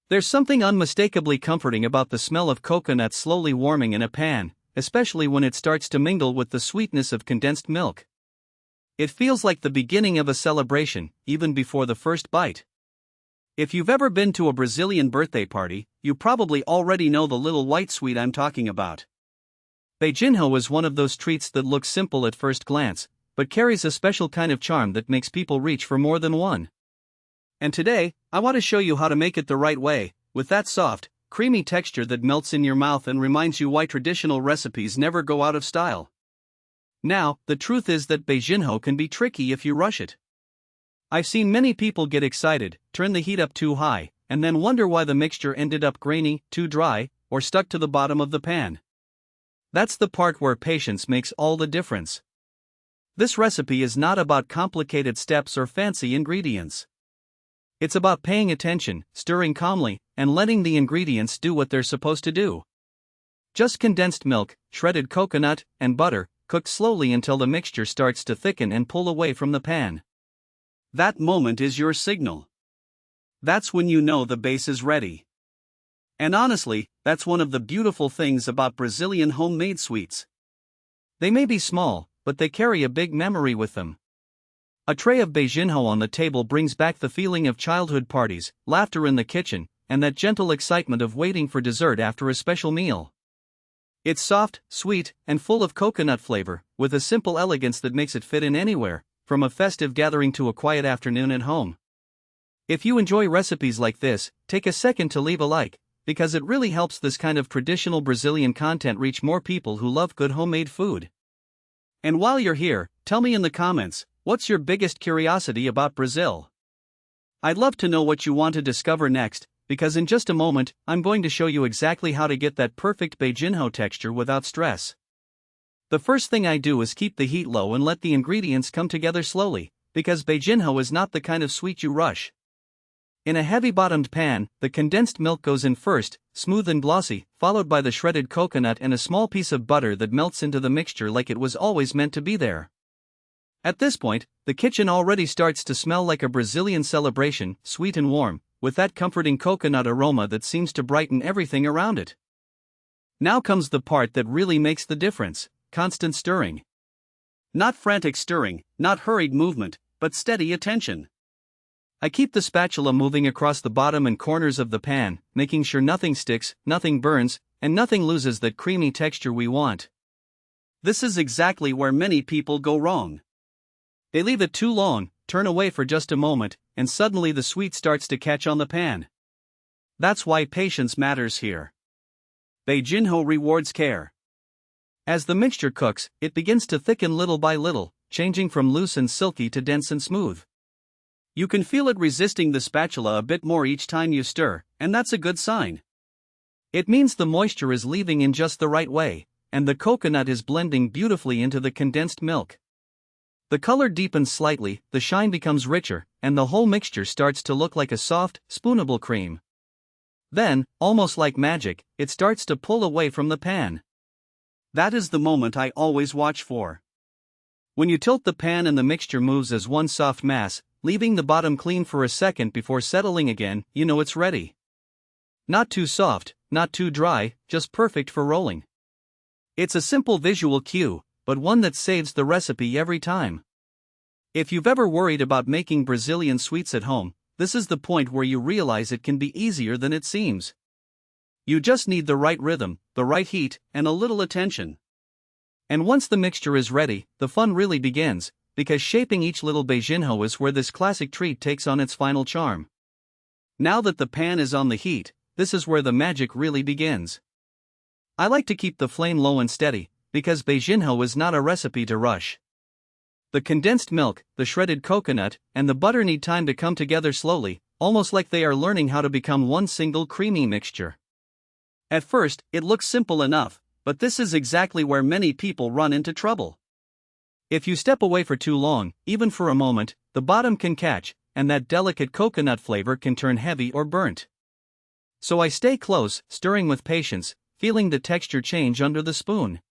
There's something unmistakably comforting about the smell of coconut slowly warming in a pan, especially when it starts to mingle with the sweetness of condensed milk. It feels like the beginning of a celebration, even before the first bite. If you've ever been to a Brazilian birthday party, you probably already know the little white sweet I'm talking about. Beijinho is one of those treats that looks simple at first glance, but carries a special kind of charm that makes people reach for more than one. And today, I want to show you how to make it the right way, with that soft, creamy texture that melts in your mouth and reminds you why traditional recipes never go out of style. Now, the truth is that Beijinho can be tricky if you rush it. I've seen many people get excited, turn the heat up too high, and then wonder why the mixture ended up grainy, too dry, or stuck to the bottom of the pan. That's the part where patience makes all the difference. This recipe is not about complicated steps or fancy ingredients. It's about paying attention, stirring calmly, and letting the ingredients do what they're supposed to do. Just condensed milk, shredded coconut, and butter, cooked slowly until the mixture starts to thicken and pull away from the pan. That moment is your signal. That's when you know the base is ready. And honestly, that's one of the beautiful things about Brazilian homemade sweets. They may be small, but they carry a big memory with them. A tray of Beijinho on the table brings back the feeling of childhood parties, laughter in the kitchen, and that gentle excitement of waiting for dessert after a special meal. It's soft, sweet, and full of coconut flavor, with a simple elegance that makes it fit in anywhere, from a festive gathering to a quiet afternoon at home. If you enjoy recipes like this, take a second to leave a like, because it really helps this kind of traditional Brazilian content reach more people who love good homemade food. And while you're here, tell me in the comments, what's your biggest curiosity about Brazil? I'd love to know what you want to discover next, because in just a moment, I'm going to show you exactly how to get that perfect Beijinho texture without stress. The first thing I do is keep the heat low and let the ingredients come together slowly, because Beijinho is not the kind of sweet you rush. In a heavy-bottomed pan, the condensed milk goes in first, smooth and glossy, followed by the shredded coconut and a small piece of butter that melts into the mixture like it was always meant to be there. At this point, the kitchen already starts to smell like a Brazilian celebration, sweet and warm, with that comforting coconut aroma that seems to brighten everything around it. Now comes the part that really makes the difference: constant stirring. Not frantic stirring, not hurried movement, but steady attention. I keep the spatula moving across the bottom and corners of the pan, making sure nothing sticks, nothing burns, and nothing loses that creamy texture we want. This is exactly where many people go wrong. They leave it too long, turn away for just a moment, and suddenly the sweet starts to catch on the pan. That's why patience matters here. Beijinho rewards care. As the mixture cooks, it begins to thicken little by little, changing from loose and silky to dense and smooth. You can feel it resisting the spatula a bit more each time you stir, and that's a good sign. It means the moisture is leaving in just the right way, and the coconut is blending beautifully into the condensed milk. The color deepens slightly, the shine becomes richer, and the whole mixture starts to look like a soft, spoonable cream. Then, almost like magic, it starts to pull away from the pan. That is the moment I always watch for. When you tilt the pan and the mixture moves as one soft mass, leaving the bottom clean for a second before settling again, you know it's ready. Not too soft, not too dry, just perfect for rolling. It's a simple visual cue, but one that saves the recipe every time. If you've ever worried about making Brazilian sweets at home, this is the point where you realize it can be easier than it seems. You just need the right rhythm, the right heat, and a little attention. And once the mixture is ready, the fun really begins, because shaping each little Beijinho is where this classic treat takes on its final charm. Now that the pan is on the heat, this is where the magic really begins. I like to keep the flame low and steady, because Beijinho is not a recipe to rush. The condensed milk, the shredded coconut, and the butter need time to come together slowly, almost like they are learning how to become one single creamy mixture. At first, it looks simple enough, but this is exactly where many people run into trouble. If you step away for too long, even for a moment, the bottom can catch, and that delicate coconut flavor can turn heavy or burnt. So I stay close, stirring with patience, feeling the texture change under the spoon.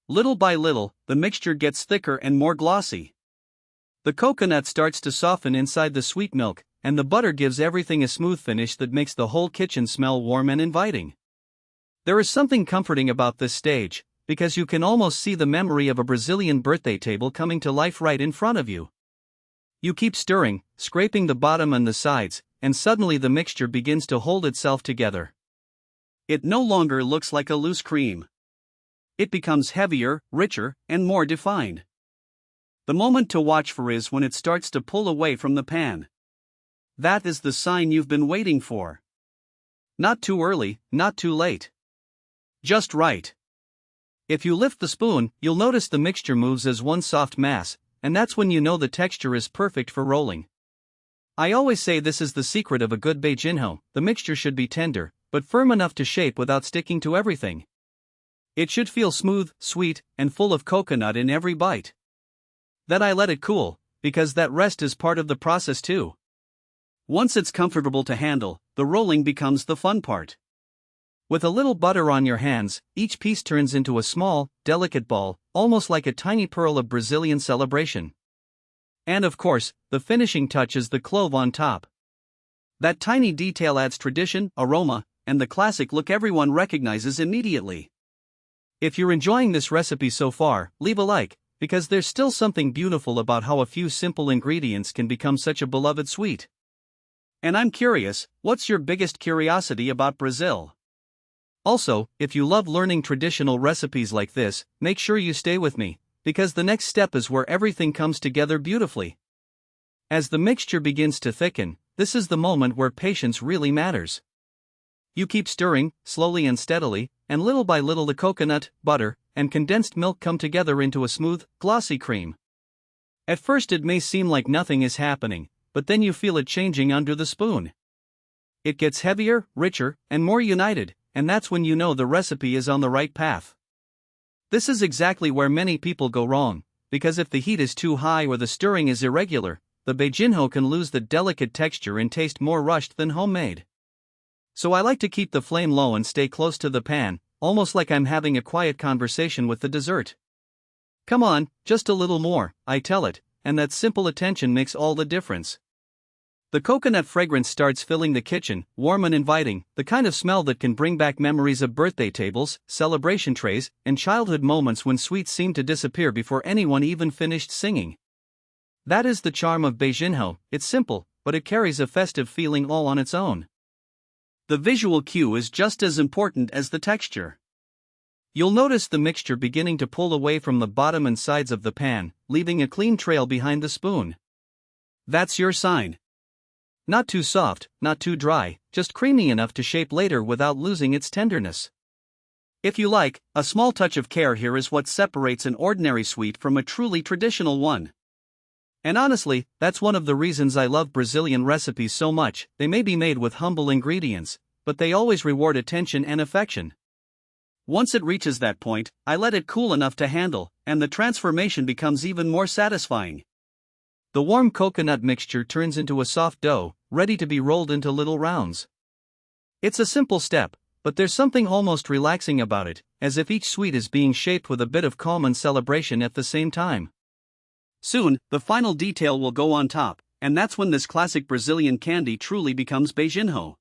Little by little, the mixture gets thicker and more glossy. The coconut starts to soften inside the sweet milk, and the butter gives everything a smooth finish that makes the whole kitchen smell warm and inviting. There is something comforting about this stage, because you can almost see the memory of a Brazilian birthday table coming to life right in front of you. You keep stirring, scraping the bottom and the sides, and suddenly the mixture begins to hold itself together. It no longer looks like a loose cream. It becomes heavier, richer, and more defined. The moment to watch for is when it starts to pull away from the pan. That is the sign you've been waiting for. Not too early, not too late. Just right. If you lift the spoon, you'll notice the mixture moves as one soft mass, and that's when you know the texture is perfect for rolling. I always say this is the secret of a good Beijinho. The mixture should be tender, but firm enough to shape without sticking to everything. It should feel smooth, sweet, and full of coconut in every bite. Then I let it cool, because that rest is part of the process too. Once it's comfortable to handle, the rolling becomes the fun part. With a little butter on your hands, each piece turns into a small, delicate ball, almost like a tiny pearl of Brazilian celebration. And of course, the finishing touch is the clove on top. That tiny detail adds tradition, aroma, and the classic look everyone recognizes immediately. If you're enjoying this recipe so far, leave a like, because there's still something beautiful about how a few simple ingredients can become such a beloved sweet. And I'm curious, what's your biggest curiosity about Brazil? Also, if you love learning traditional recipes like this, make sure you stay with me, because the next step is where everything comes together beautifully. As the mixture begins to thicken, this is the moment where patience really matters. You keep stirring, slowly and steadily, and little by little the coconut, butter, and condensed milk come together into a smooth, glossy cream. At first it may seem like nothing is happening, but then you feel it changing under the spoon. It gets heavier, richer, and more united, and that's when you know the recipe is on the right path. This is exactly where many people go wrong, because if the heat is too high or the stirring is irregular, the Beijinho can lose the delicate texture and taste more rushed than homemade. So I like to keep the flame low and stay close to the pan, almost like I'm having a quiet conversation with the dessert. Come on, just a little more, I tell it, and that simple attention makes all the difference. The coconut fragrance starts filling the kitchen, warm and inviting, the kind of smell that can bring back memories of birthday tables, celebration trays, and childhood moments when sweets seemed to disappear before anyone even finished singing. That is the charm of Beijinho. It's simple, but it carries a festive feeling all on its own. The visual cue is just as important as the texture. You'll notice the mixture beginning to pull away from the bottom and sides of the pan, leaving a clean trail behind the spoon. That's your sign. Not too soft, not too dry, just creamy enough to shape later without losing its tenderness. If you like, a small touch of care here is what separates an ordinary sweet from a truly traditional one. And honestly, that's one of the reasons I love Brazilian recipes so much. They may be made with humble ingredients, but they always reward attention and affection. Once it reaches that point, I let it cool enough to handle, and the transformation becomes even more satisfying. The warm coconut mixture turns into a soft dough, ready to be rolled into little rounds. It's a simple step, but there's something almost relaxing about it, as if each sweet is being shaped with a bit of calm and celebration at the same time. Soon, the final detail will go on top, and that's when this classic Brazilian candy truly becomes Beijinho.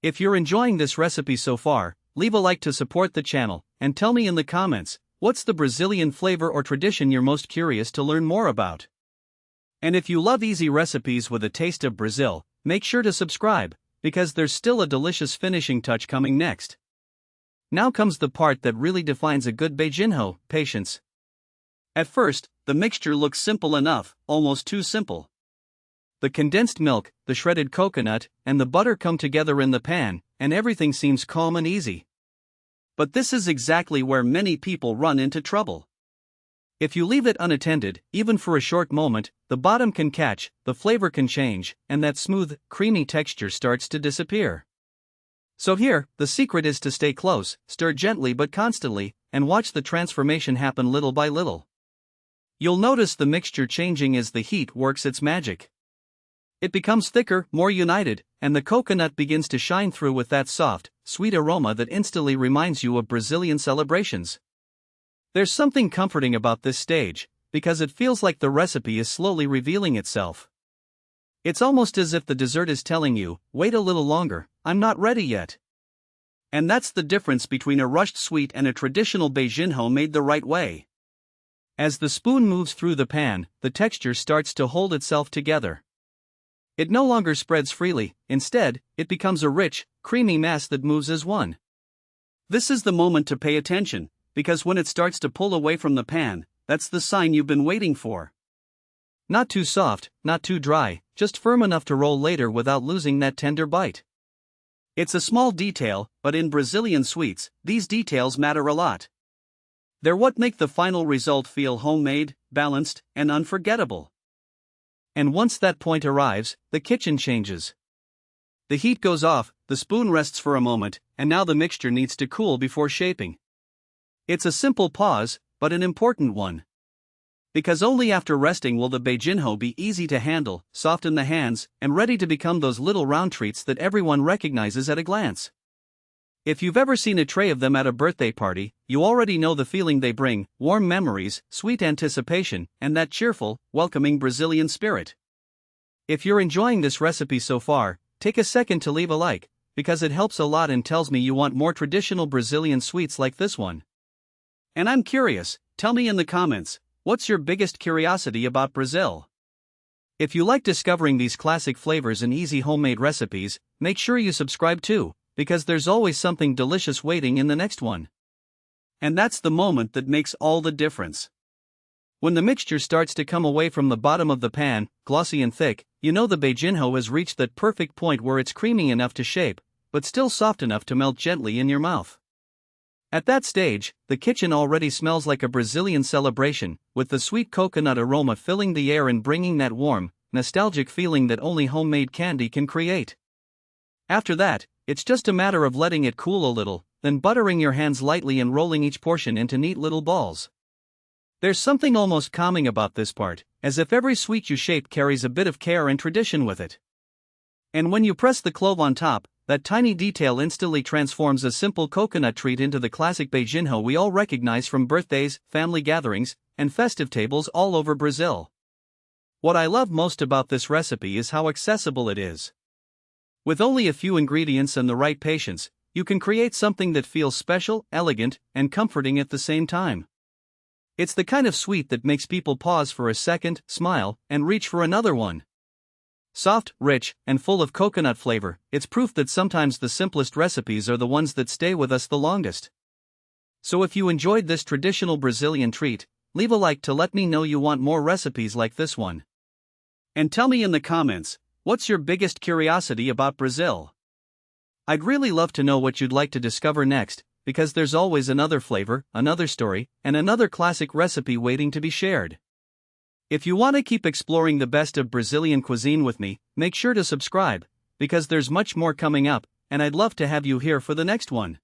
If you're enjoying this recipe so far, leave a like to support the channel, and tell me in the comments, what's the Brazilian flavor or tradition you're most curious to learn more about? And if you love easy recipes with a taste of Brazil, make sure to subscribe, because there's still a delicious finishing touch coming next. Now comes the part that really defines a good Beijinho: patience. At first, the mixture looks simple enough, almost too simple. The condensed milk, the shredded coconut, and the butter come together in the pan, and everything seems calm and easy. But this is exactly where many people run into trouble. If you leave it unattended, even for a short moment, the bottom can catch, the flavor can change, and that smooth, creamy texture starts to disappear. So here, the secret is to stay close, stir gently but constantly, and watch the transformation happen little by little. You'll notice the mixture changing as the heat works its magic. It becomes thicker, more united, and the coconut begins to shine through with that soft, sweet aroma that instantly reminds you of Brazilian celebrations. There's something comforting about this stage, because it feels like the recipe is slowly revealing itself. It's almost as if the dessert is telling you, wait a little longer, I'm not ready yet. And that's the difference between a rushed sweet and a traditional Beijinho made the right way. As the spoon moves through the pan, the texture starts to hold itself together. It no longer spreads freely, instead, it becomes a rich, creamy mass that moves as one. This is the moment to pay attention, because when it starts to pull away from the pan, that's the sign you've been waiting for. Not too soft, not too dry, just firm enough to roll later without losing that tender bite. It's a small detail, but in Brazilian sweets, these details matter a lot. They're what make the final result feel homemade, balanced, and unforgettable. And once that point arrives, the kitchen changes. The heat goes off, the spoon rests for a moment, and now the mixture needs to cool before shaping. It's a simple pause, but an important one. Because only after resting will the Beijinho be easy to handle, soft in the hands, and ready to become those little round treats that everyone recognizes at a glance. If you've ever seen a tray of them at a birthday party, you already know the feeling they bring: warm memories, sweet anticipation, and that cheerful, welcoming Brazilian spirit. If you're enjoying this recipe so far, take a second to leave a like, because it helps a lot and tells me you want more traditional Brazilian sweets like this one. And I'm curious, tell me in the comments, what's your biggest curiosity about Brazil? If you like discovering these classic flavors and easy homemade recipes, make sure you subscribe too, because there's always something delicious waiting in the next one. And that's the moment that makes all the difference. When the mixture starts to come away from the bottom of the pan, glossy and thick, you know the Beijinho has reached that perfect point where it's creamy enough to shape, but still soft enough to melt gently in your mouth. At that stage, the kitchen already smells like a Brazilian celebration, with the sweet coconut aroma filling the air and bringing that warm, nostalgic feeling that only homemade candy can create. After that, it's just a matter of letting it cool a little, then buttering your hands lightly and rolling each portion into neat little balls. There's something almost calming about this part, as if every sweet you shape carries a bit of care and tradition with it. And when you press the clove on top, that tiny detail instantly transforms a simple coconut treat into the classic Beijinho we all recognize from birthdays, family gatherings, and festive tables all over Brazil. What I love most about this recipe is how accessible it is. With only a few ingredients and the right patience, you can create something that feels special, elegant, and comforting at the same time. It's the kind of sweet that makes people pause for a second, smile, and reach for another one. Soft, rich, and full of coconut flavor, it's proof that sometimes the simplest recipes are the ones that stay with us the longest. So if you enjoyed this traditional Brazilian treat, leave a like to let me know you want more recipes like this one. And tell me in the comments, what's your biggest curiosity about Brazil? I'd really love to know what you'd like to discover next, because there's always another flavor, another story, and another classic recipe waiting to be shared. If you want to keep exploring the best of Brazilian cuisine with me, make sure to subscribe, because there's much more coming up, and I'd love to have you here for the next one.